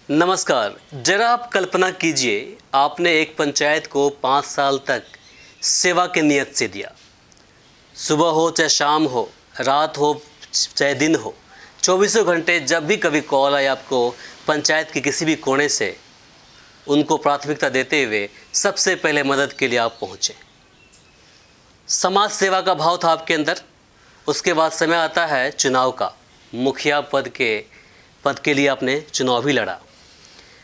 नमस्कार। जरा आप कल्पना कीजिए, आपने एक पंचायत को 5 साल तक सेवा की नीयत से दिया। सुबह हो चाहे शाम हो, रात हो चाहे दिन हो, चौबीसों घंटे जब भी कभी कॉल आए आपको पंचायत के किसी भी कोने से, उनको प्राथमिकता देते हुए सबसे पहले मदद के लिए आप पहुँचे। समाज सेवा का भाव था आपके अंदर। उसके बाद समय आता है चुनाव का। मुखिया पद के लिए आपने चुनाव भी लड़ा।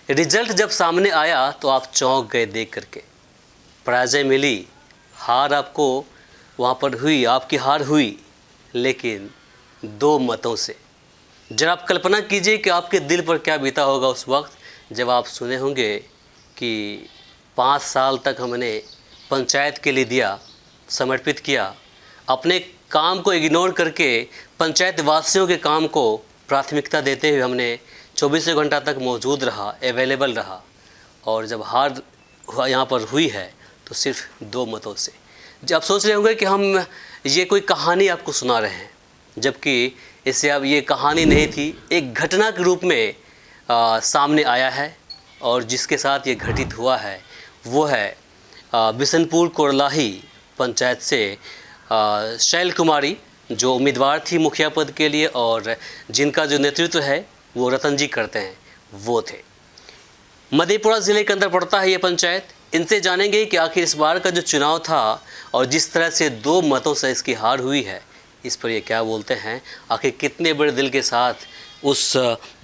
रिजल्ट जब सामने आया तो आप चौंक गए देख करके। पराजय मिली, हार आपको वहाँ पर हुई, आपकी हार हुई, लेकिन 2 मतों से। जरा आप कल्पना कीजिए कि आपके दिल पर क्या बीता होगा उस वक्त जब आप सुने होंगे कि 5 साल तक हमने पंचायत के लिए दिया, समर्पित किया, अपने काम को इग्नोर करके पंचायत वासियों के काम को प्राथमिकता देते हुए हमने 24 घंटा तक मौजूद रहा, अवेलेबल रहा, और जब हार यहाँ पर हुई है तो सिर्फ 2 मतों से। जब आप सोच रहे होंगे कि हम ये कोई कहानी आपको सुना रहे हैं, जबकि इससे अब ये कहानी नहीं थी, एक घटना के रूप में सामने आया है। और जिसके साथ ये घटित हुआ है वो है बिशनपुर कोरलाही पंचायत से शैल कुमारी, जो उम्मीदवार थी मुखिया पद के लिए, और जिनका जो नेतृत्व है वो रतन जी करते हैं, वो थे। मधेपुरा ज़िले के अंदर पड़ता है ये पंचायत। इनसे जानेंगे कि आखिर इस बार का जो चुनाव था और जिस तरह से 2 मतों से इसकी हार हुई है, इस पर ये क्या बोलते हैं, आखिर कितने बड़े दिल के साथ उस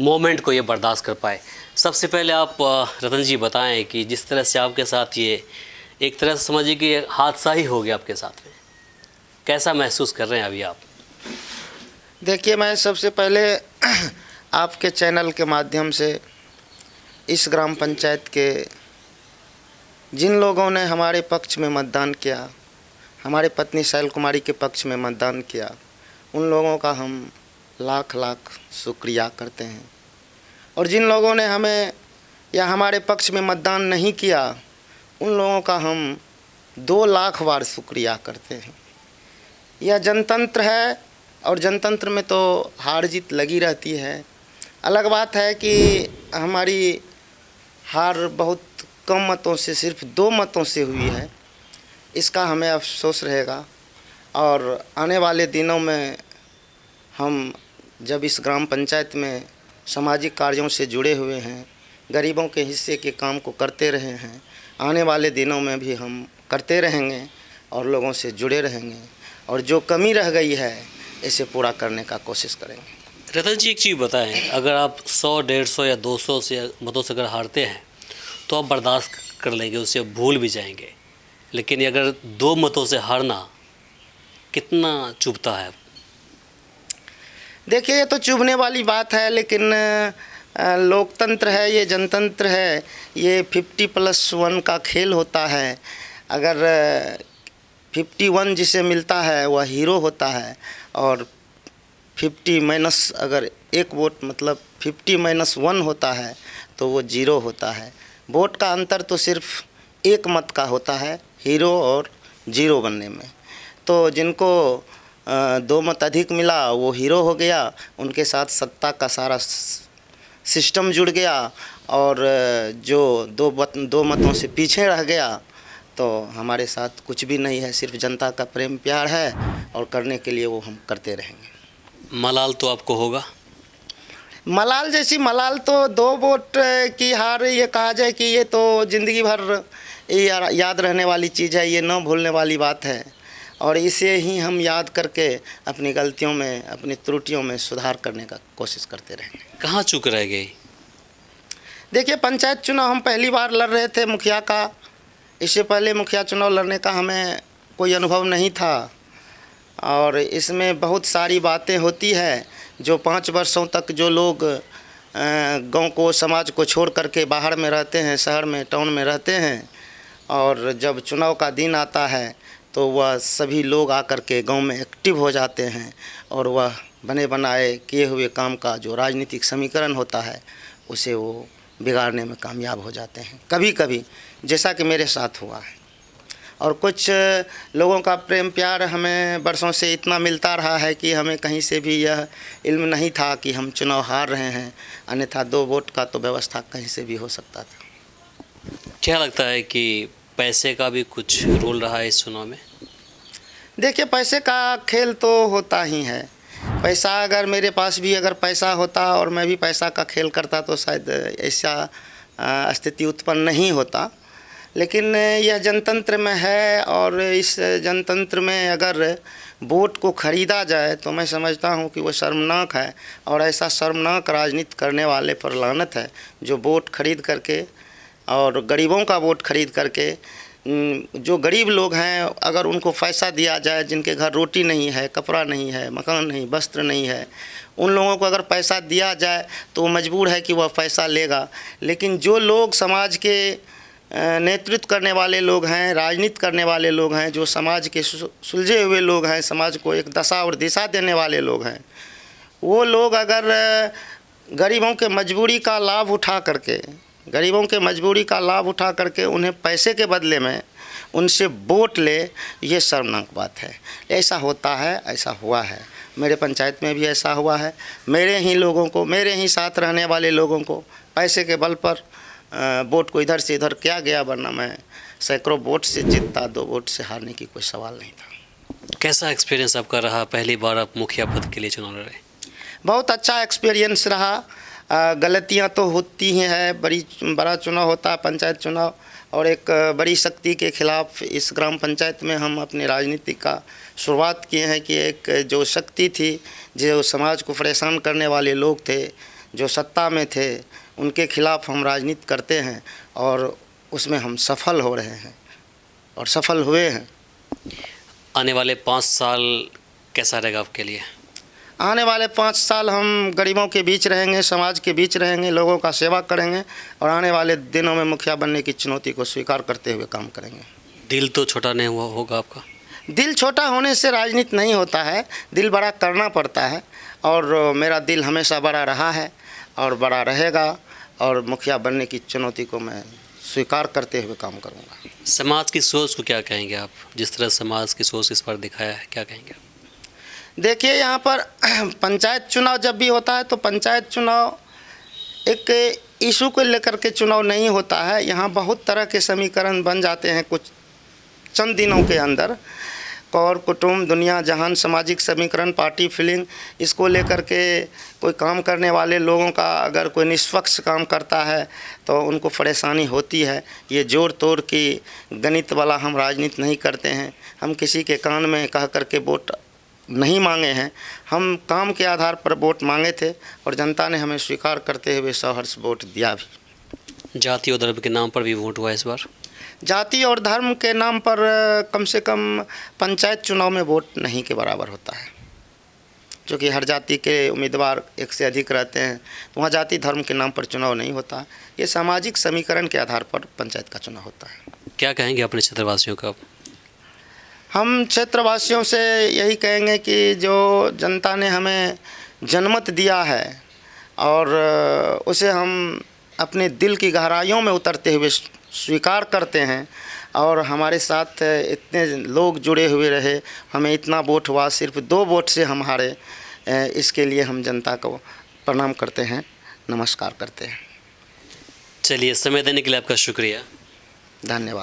मोमेंट को ये बर्दाश्त कर पाए। सबसे पहले आप रतन जी बताएं कि जिस तरह से आपके साथ ये एक तरह से समझिए कि हादसा ही हो गया आपके साथ में, कैसा महसूस कर रहे हैं अभी आप? देखिए, मैं सबसे पहले आपके चैनल के माध्यम से इस ग्राम पंचायत के जिन लोगों ने हमारे पक्ष में मतदान किया, हमारे पत्नी शैल कुमारी के पक्ष में मतदान किया, उन लोगों का हम लाख लाख शुक्रिया करते हैं। और जिन लोगों ने हमें या हमारे पक्ष में मतदान नहीं किया, उन लोगों का हम 2 लाख बार शुक्रिया करते हैं। यह जनतंत्र है और जनतंत्र में तो हार जीत लगी रहती है। अलग बात है कि हमारी हार बहुत कम मतों से, सिर्फ 2 मतों से हुई है। इसका हमें अफसोस रहेगा। और आने वाले दिनों में हम जब इस ग्राम पंचायत में सामाजिक कार्यों से जुड़े हुए हैं, गरीबों के हिस्से के काम को करते रहे हैं, आने वाले दिनों में भी हम करते रहेंगे और लोगों से जुड़े रहेंगे, और जो कमी रह गई है इसे पूरा करने का कोशिश करेंगे। रतन जी, एक चीज़ बताएं, अगर आप 100, 150 या 200 से मतों से अगर हारते हैं तो आप बर्दाश्त कर लेंगे, उसे भूल भी जाएंगे, लेकिन अगर 2 मतों से हारना कितना चुभता है? देखिए, ये तो चुभने वाली बात है, लेकिन लोकतंत्र है, ये जनतंत्र है, ये 50+1 का खेल होता है। अगर 51 जिसे मिलता है वह हीरो होता है, और 50 माइनस अगर 1 वोट मतलब 50-1 होता है तो वो 0 होता है। वोट का अंतर तो सिर्फ 1 मत का होता है, हीरो और 0 बनने में। तो जिनको 2 मत अधिक मिला वो हीरो हो गया, उनके साथ सत्ता का सारा सिस्टम जुड़ गया, और जो 2 मतों से पीछे रह गया तो हमारे साथ कुछ भी नहीं है, सिर्फ जनता का प्रेम प्यार है, और करने के लिए वो हम करते रहेंगे। मलाल तो आपको होगा? मलाल जैसी मलाल तो 2 वोट की हार, ये कहा जाए कि ये तो ज़िंदगी भर याद रहने वाली चीज़ है, ये न भूलने वाली बात है, और इसे ही हम याद करके अपनी गलतियों में, अपनी त्रुटियों में सुधार करने का कोशिश करते रहेंगे। कहाँ चूक रह गई? देखिए, पंचायत चुनाव हम पहली बार लड़ रहे थे मुखिया का। इससे पहले मुखिया चुनाव लड़ने का हमें कोई अनुभव नहीं था, और इसमें बहुत सारी बातें होती है जो 5 वर्षों तक जो लोग गांव को, समाज को छोड़ करके बाहर में रहते हैं, शहर में, टाउन में रहते हैं, और जब चुनाव का दिन आता है तो वह सभी लोग आकर के गांव में एक्टिव हो जाते हैं, और वह बने बनाए किए हुए काम का जो राजनीतिक समीकरण होता है उसे वो बिगाड़ने में कामयाब हो जाते हैं, कभी कभी, जैसा कि मेरे साथ हुआ है। और कुछ लोगों का प्रेम प्यार हमें बरसों से इतना मिलता रहा है कि हमें कहीं से भी यह इल्म नहीं था कि हम चुनाव हार रहे हैं, अन्यथा 2 वोट का तो व्यवस्था कहीं से भी हो सकता था। क्या लगता है कि पैसे का भी कुछ रोल रहा है इस चुनाव में? देखिए, पैसे का खेल तो होता ही है। पैसा अगर मेरे पास भी अगर पैसा होता और मैं भी पैसा का खेल करता तो शायद ऐसा स्थिति उत्पन्न नहीं होता। लेकिन यह जनतंत्र में है और इस जनतंत्र में अगर वोट को ख़रीदा जाए तो मैं समझता हूँ कि वो शर्मनाक है, और ऐसा शर्मनाक राजनीति करने वाले पर लानत है जो वोट खरीद करके और गरीबों का वोट खरीद करके, जो गरीब लोग हैं अगर उनको पैसा दिया जाए, जिनके घर रोटी नहीं है, कपड़ा नहीं है, मकान नहीं, वस्त्र नहीं है, उन लोगों को अगर पैसा दिया जाए तो वो मजबूर है कि वह पैसा लेगा। लेकिन जो लोग समाज के नेतृत्व करने वाले लोग हैं, राजनीति करने वाले लोग हैं, जो समाज के सुलझे हुए लोग हैं, समाज को एक दशा और दिशा देने वाले लोग हैं, वो लोग अगर गरीबों के मजबूरी का लाभ उठा करके उन्हें पैसे के बदले में उनसे वोट ले, ये शर्मनाक बात है। ऐसा होता है, ऐसा हुआ है, मेरे पंचायत में भी ऐसा हुआ है। मेरे ही लोगों को, मेरे ही साथ रहने वाले लोगों को पैसे के बल पर वोट को इधर से इधर किया गया, वरना मैं सैकड़ों वोट से जीतता, 2 वोट से हारने की कोई सवाल नहीं था। कैसा एक्सपीरियंस आपका रहा? पहली बार आप मुखिया पद के लिए चुनाव लड़े। बहुत अच्छा एक्सपीरियंस रहा। गलतियां तो होती ही है, बड़ा चुनाव होता है पंचायत चुनाव, और एक बड़ी शक्ति के खिलाफ इस ग्राम पंचायत में हम अपनी राजनीति का शुरुआत किए हैं कि एक जो शक्ति थी, जो समाज को परेशान करने वाले लोग थे, जो सत्ता में थे, उनके खिलाफ हम राजनीति करते हैं और उसमें हम सफल हो रहे हैं और सफल हुए हैं। आने वाले 5 साल कैसा रहेगा आपके लिए? आने वाले 5 साल हम गरीबों के बीच रहेंगे, समाज के बीच रहेंगे, लोगों का सेवा करेंगे और आने वाले दिनों में मुखिया बनने की चुनौती को स्वीकार करते हुए काम करेंगे। दिल तो छोटा नहीं हुआ होगा आपका? दिल छोटा होने से राजनीति नहीं होता है, दिल बड़ा करना पड़ता है, और मेरा दिल हमेशा बड़ा रहा है और बड़ा रहेगा, और मुखिया बनने की चुनौती को मैं स्वीकार करते हुए काम करूँगा। समाज की सोच को क्या कहेंगे आप? जिस तरह समाज की सोच इस पर दिखाया है, क्या कहेंगे? देखिए, यहाँ पर पंचायत चुनाव जब भी होता है तो पंचायत चुनाव एक इशू को लेकर के चुनाव नहीं होता है। यहाँ बहुत तरह के समीकरण बन जाते हैं कुछ चंद दिनों के अंदर। कौर कुटुंब, दुनिया जहान, सामाजिक समीकरण, पार्टी फीलिंग, इसको लेकर के कोई काम करने वाले लोगों का अगर कोई निष्पक्ष काम करता है तो उनको परेशानी होती है। ये जोड़ तोड़ की गणित वाला हम राजनीति नहीं करते हैं। हम किसी के कान में कह करके वोट नहीं मांगे हैं, हम काम के आधार पर वोट मांगे थे और जनता ने हमें स्वीकार करते हुए सहर्ष वोट दिया भी। जाति और धर्म के नाम पर भी वोट हुआ इस बार? जाति और धर्म के नाम पर कम से कम पंचायत चुनाव में वोट नहीं के बराबर होता है, क्योंकि हर जाति के उम्मीदवार एक से अधिक रहते हैं, तो वहाँ जाति धर्म के नाम पर चुनाव नहीं होता। ये सामाजिक समीकरण के आधार पर पंचायत का चुनाव होता है। क्या कहेंगे अपने क्षेत्रवासियों का? हम क्षेत्रवासियों से यही कहेंगे कि जो जनता ने हमें जनमत दिया है और उसे हम अपने दिल की गहराइयों में उतरते हुए स्वीकार करते हैं, और हमारे साथ इतने लोग जुड़े हुए रहे, हमें इतना वोट हुआ, सिर्फ 2 वोट से हम हारे, इसके लिए हम जनता को प्रणाम करते हैं, नमस्कार करते हैं। चलिए, समय देने के लिए आपका शुक्रिया। धन्यवाद।